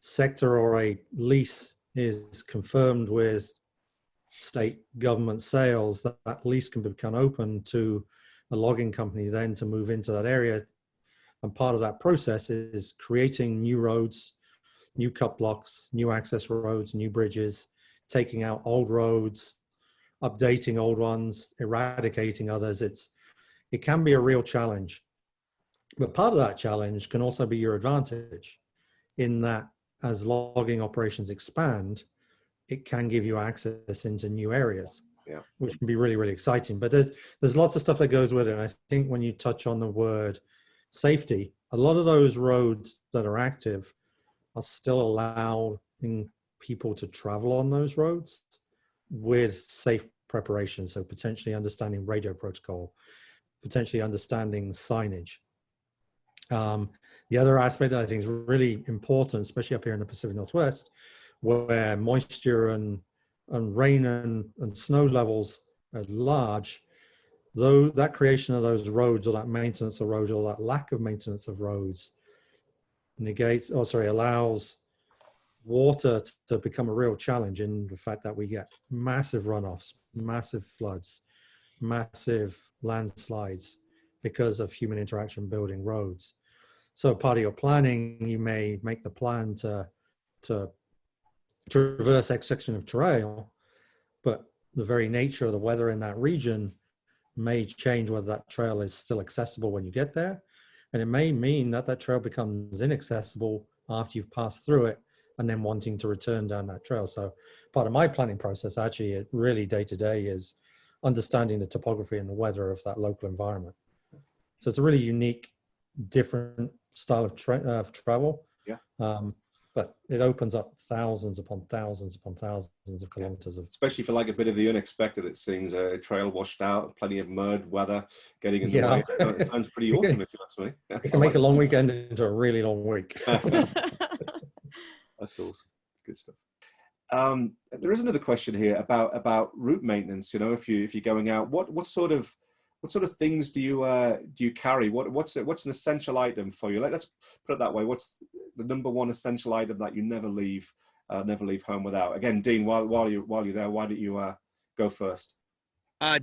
sector or a lease is confirmed with state government sales, that lease can become open to a logging company then to move into that area. And part of that process is creating new roads, new cut blocks, new access roads, new bridges, taking out old roads, updating old ones, eradicating others. It can be a real challenge. But part of that challenge can also be your advantage in that as logging operations expand, it can give you access into new areas, which can be really, really exciting. But there's lots of stuff that goes with it. And I think when you touch on the word safety, a lot of those roads that are active are still allowing people to travel on those roads with safe preparation. So potentially understanding radio protocol, potentially understanding signage. The other aspect that I think is really important, especially up here in the Pacific Northwest, where moisture and rain and snow levels are large, though that creation of those roads or that maintenance of roads or that lack of maintenance of roads allows water to become a real challenge in the fact that we get massive runoffs, massive floods, massive landslides because of human interaction building roads. So part of your planning, you may make the plan to traverse X section of trail, but the very nature of the weather in that region may change whether that trail is still accessible when you get there. And it may mean that that trail becomes inaccessible after you've passed through it and then wanting to return down that trail. So part of my planning process, actually, it really day to day is understanding the topography and the weather of that local environment. So it's a really unique, different style of travel. Yeah. But it opens up thousands upon thousands upon thousands of kilometers of, especially for like a bit of the unexpected. It seems a trail washed out, plenty of mud, weather getting in the way. It sounds pretty awesome if you ask me. It can make a long weekend into a really long week. That's awesome. It's good stuff. There is another question here about route maintenance. If you're going out, what sort of things do you carry? What's an essential item for you? Let's put it that way. What's the number one essential item that you never leave never leave home without. Again, Dean, while you're there, why don't you go first?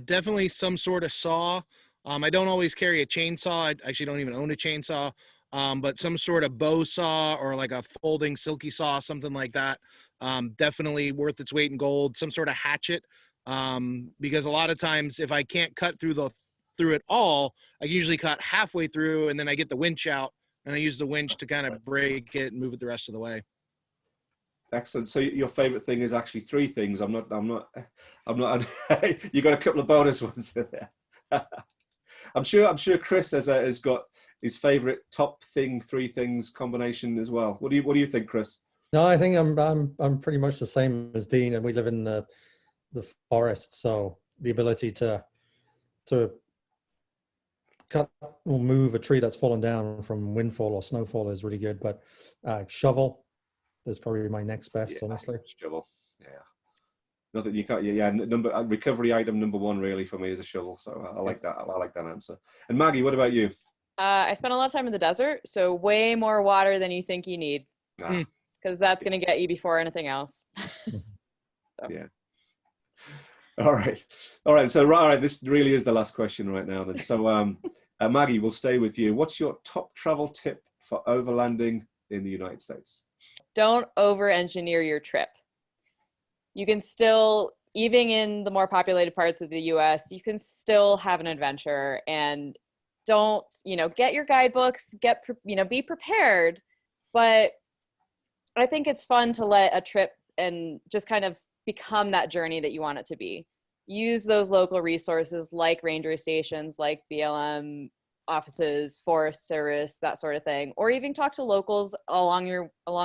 Definitely some sort of saw. I don't always carry a chainsaw. I actually don't even own a chainsaw. But some sort of bow saw or like a folding silky saw, something like that. Definitely worth its weight in gold. Some sort of hatchet. Because a lot of times if I can't cut through it all, I usually cut halfway through and then I get the winch out and I use the winch to kind of break it and move it the rest of the way. Excellent. So your favorite thing is actually three things. I'm not. You got a couple of bonus ones in there. I'm sure Chris has got his favorite top thing, three things combination as well. What do you think, Chris? No, I think I'm pretty much the same as Dean, and we live in the forest, so the ability to cut or move a tree that's fallen down from windfall or snowfall is really good. But shovel is probably my next best, honestly. Shovel, yeah. Not that you can't. Recovery item number one really for me is a shovel. So I like that. I like that answer. And Maggie, what about you? I spent a lot of time in the desert, so way more water than you think you need, because that's going to get you before anything else. So. Yeah. All right. So this really is the last question right now. Then, so Maggie, we'll stay with you. What's your top travel tip for overlanding in the United States? Don't over-engineer your trip. You can still, even in the more populated parts of the US, you can still have an adventure, and don't, get your guidebooks, be prepared. But I think it's fun to let a trip and just kind of become that journey that you want it to be. Use those local resources like ranger stations, like BLM offices, Forest Service, that sort of thing, or even talk to locals along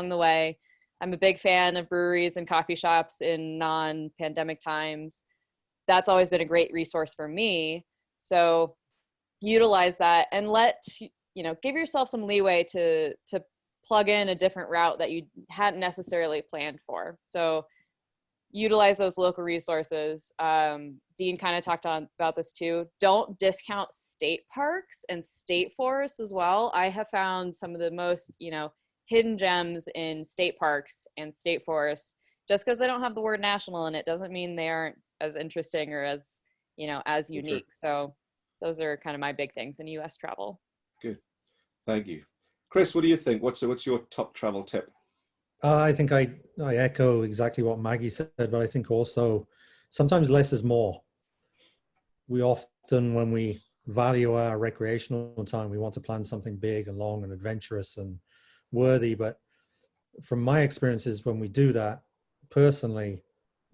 the way. I'm a big fan of breweries and coffee shops in non-pandemic times. That's always been a great resource for me. So utilize that and give yourself some leeway to plug in a different route that you hadn't necessarily planned for. So utilize those local resources. Dean kind of talked about this too. Don't discount state parks and state forests as well. I have found some of the most, hidden gems in state parks and state forests. Just because they don't have the word national in it doesn't mean they aren't as interesting or as, as unique. So those are kind of my big things in US travel. Good. Thank you. Chris, what do you think? What's your top travel tip? I think I echo exactly what Maggie said, but I think also sometimes less is more. We often, when we value our recreational time, we want to plan something big and long and adventurous and worthy. But from my experiences, when we do that, personally,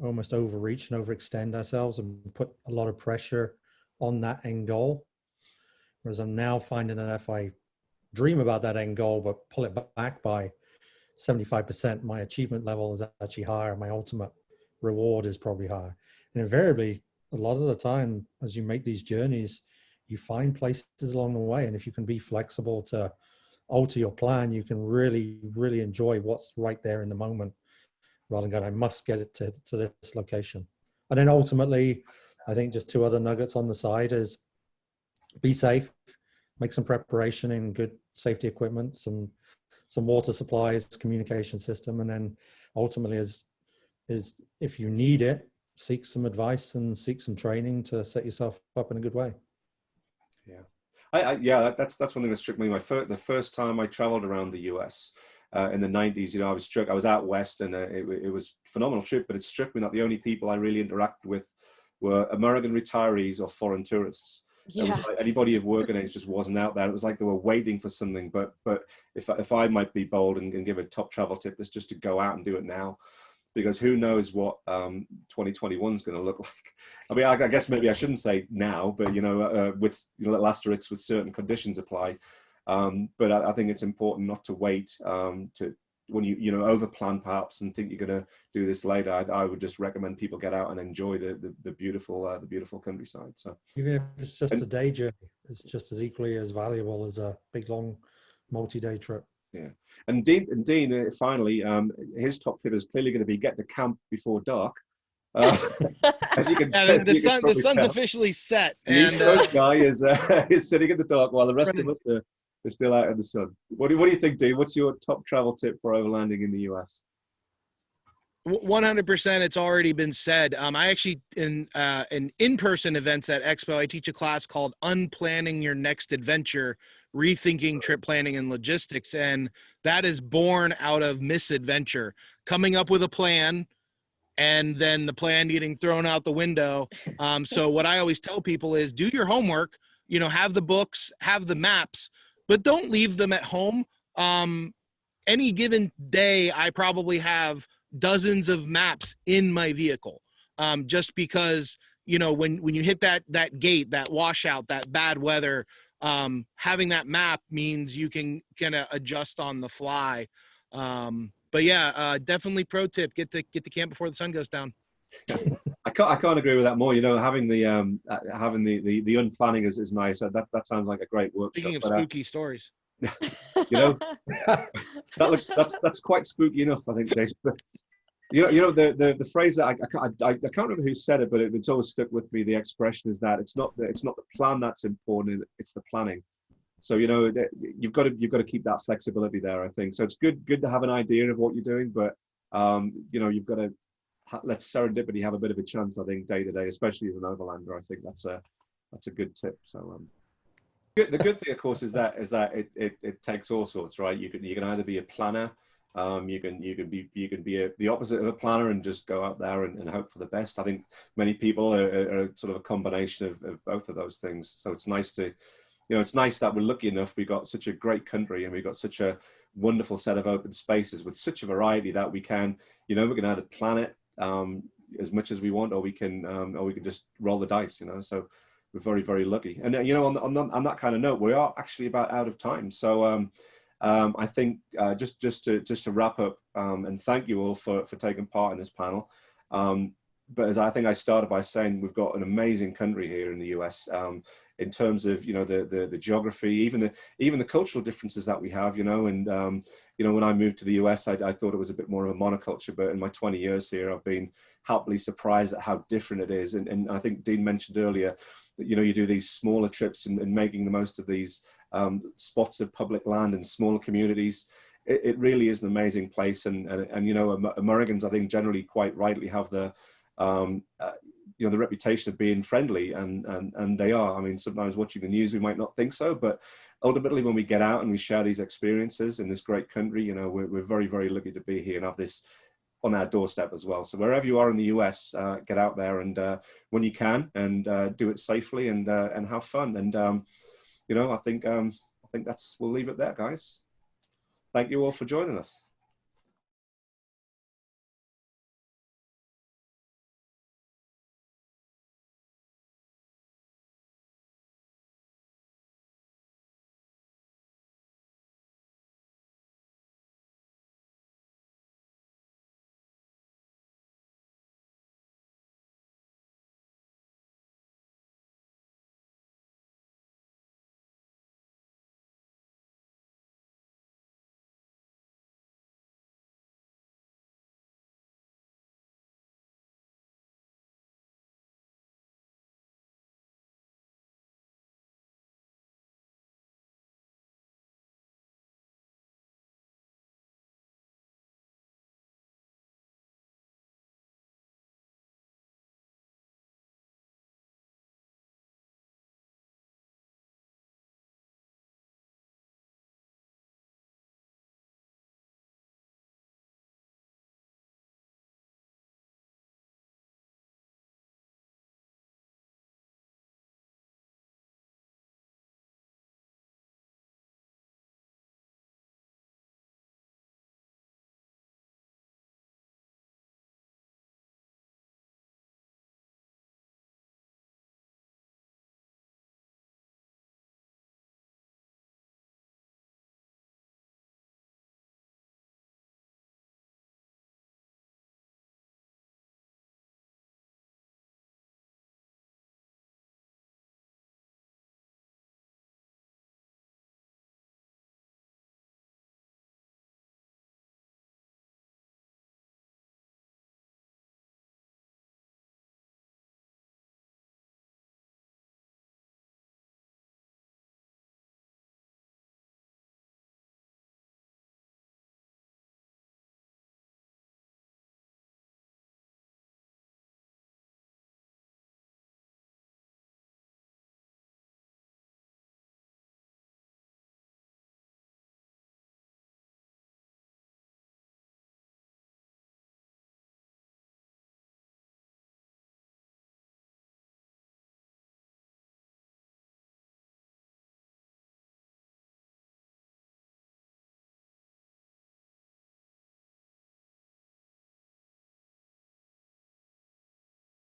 almost overreach and overextend ourselves and put a lot of pressure on that end goal. Whereas I'm now finding that if I dream about that end goal, but pull it back by 75%, my achievement level is actually higher. My ultimate reward is probably higher. And invariably, a lot of the time, as you make these journeys, you find places along the way. And if you can be flexible to alter your plan, you can really, really enjoy what's right there in the moment, rather than going, I must get it to this location. And then ultimately, I think just two other nuggets on the side is be safe, make some preparation in good safety equipment, some water supplies, communication system, and then ultimately is if you need it, seek some advice and seek some training to set yourself up in a good way. Yeah, that's one thing that struck me. The first time I traveled around the US in the 90s, I was out west, and it was a phenomenal trip, but it struck me that the only people I really interacted with were American retirees or foreign tourists. Yeah. It was like anybody of working age just wasn't out there. It was like they were waiting for something. But if I might be bold and give a top travel tip, it's just to go out and do it now, because who knows what 2021 is going to look like. I mean, I guess maybe I shouldn't say now, but with little asterisks with certain conditions apply. But I think it's important not to wait when you overplan perhaps and think you're going to do this later. I would just recommend people get out and enjoy the beautiful countryside. So even if it's just a day journey, it's just as equally as valuable as a big long multi-day trip. Yeah. And Dean finally, his top tip is clearly going to be get to camp before dark. As you can, the sun's officially set, and the East Coast guy is sitting in the dark while the rest of us are still out in the sun. What do you think, Dean? What's your top travel tip for overlanding in the US? 100%. It's already been said. I actually, in in-person events at Expo, I teach a class called Unplanning Your Next Adventure, Rethinking Trip Planning and Logistics. And that is born out of misadventure, coming up with a plan and then the plan getting thrown out the window. So what I always tell people is do your homework, have the books, have the maps, but don't leave them at home. Any given day, I probably have dozens of maps in my vehicle, just because, when you hit that gate, that washout, that bad weather, having that map means you can kind of adjust on the fly. But yeah, definitely pro tip, get to camp before the sun goes down. I can't agree with that more. Having the unplanning is nice. That sounds like a great workshop. Speaking of spooky stories, that's quite spooky enough, I think, Jason. The phrase that I can't remember who said it, but it's always stuck with me. The expression is that it's not the plan that's important, it's the planning. So you've got to keep that flexibility there, I think. So it's good to have an idea of what you're doing, but you've got to let serendipity have a bit of a chance, I think, day to day, especially as an overlander. I think that's a good tip. So the good thing, of course, is that it takes all sorts, right? You can either be a planner, you can be the opposite of a planner and just go out there and hope for the best. I think many people are sort of a combination of both of those things. So it's nice to, it's nice that we're lucky enough. We've got such a great country and we've got such a wonderful set of open spaces with such a variety that we can either plan it as much as we want, or we can just roll the dice, so we're very, very lucky. And on that kind of note, we are actually about out of time. So I think just to wrap up, and thank you all for taking part in this panel. But as I think I started by saying, we've got an amazing country here in the US, in terms of the geography, even the cultural differences that we have, and when I moved to the US, I thought it was a bit more of a monoculture, but in my 20 years here, I've been happily surprised at how different it is. And I think Dean mentioned earlier that you do these smaller trips and making the most of these spots of public land and smaller communities. It really is an amazing place, and Americans, I think, generally quite rightly have the the reputation of being friendly, and they are. I mean, sometimes watching the news, we might not think so, but ultimately when we get out and we share these experiences in this great country, we're very, very lucky to be here and have this on our doorstep as well. So wherever you are in the US, get out there and when you can, and do it safely and have fun. And I think we'll leave it there, guys. Thank you all for joining us.